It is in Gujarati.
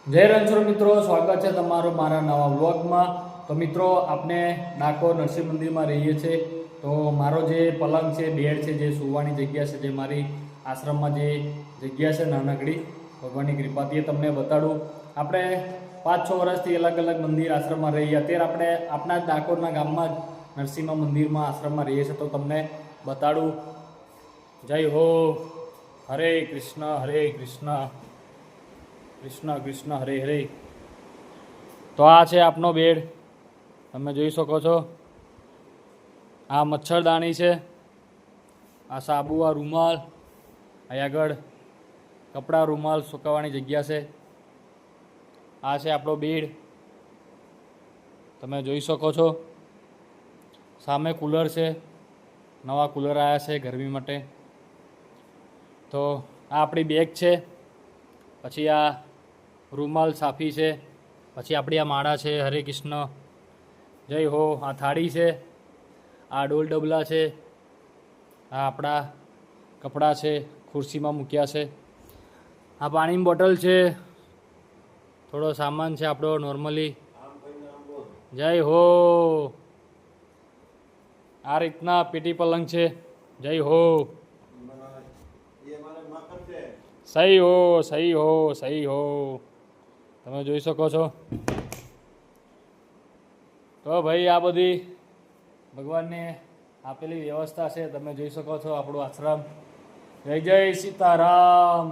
જય રણછોડ મિત્રો, સ્વાગત છે તમારું મારા નવા વ્લોગમાં। તો મિત્રો, આપણે ડાકોર નરસિંહ મંદિરમાં રહીએ છીએ। તો મારો જે પલંગ છે, બેડ છે, જે સુવાની જગ્યા છે, જે મારી આશ્રમમાં જે જગ્યા છે નાનકડી, ભગવાનની કૃપાથી તમને બતાડું। આપણે 5-6 વર્ષથી અલગ અલગ મંદિર આશ્રમમાં રહીએ। અત્યારે આપણે આપણા જ ડાકોરના ગામમાં જ નરસિંહ મંદિરમાં આશ્રમમાં રહીએ છીએ, તો તમને બતાડું। જય હો, હરે કૃષ્ણ કૃષ્ણ કૃષ્ણ હરે હરે। તો આ છે આપનો બેડ, તમે જોઈ શકો છો। આ મચ્છરદાની છે, આ સાબુ, આ રૂમાલ, અહીં આગળ કપડાં રૂમાલ સુકાવવાની જગ્યા છે। આ છે આપણો બેડ, તમે જોઈ શકો છો। સામે કુલર છે, નવા કુલર આવ્યા છે ગરમી માટે। તો આ આપણી બેગ છે, પછી આ રૂમાલ સાફી છે, પછી આપણી આ માળા છે, હરે કૃષ્ણ જય હો। આ થાળી છે, આ ડોલ ડબલા છે, આ આપણા કપડાં છે, ખુરશીમાં મૂક્યા છે। આ પાણીની બોટલ છે, થોડો સામાન છે આપણો નોર્મલી। જય હો। આ રીતના પેટી પલંગ છે, જય હો। સહી હો, સહી હો, સહી હો, તમે જોઈ શકો છો। તો ભાઈ, આ બધી ભગવાનને આપેલી વ્યવસ્થા છે, તમે જોઈ શકો છો। આપણું આશ્રમ, જય જય સીતારામ।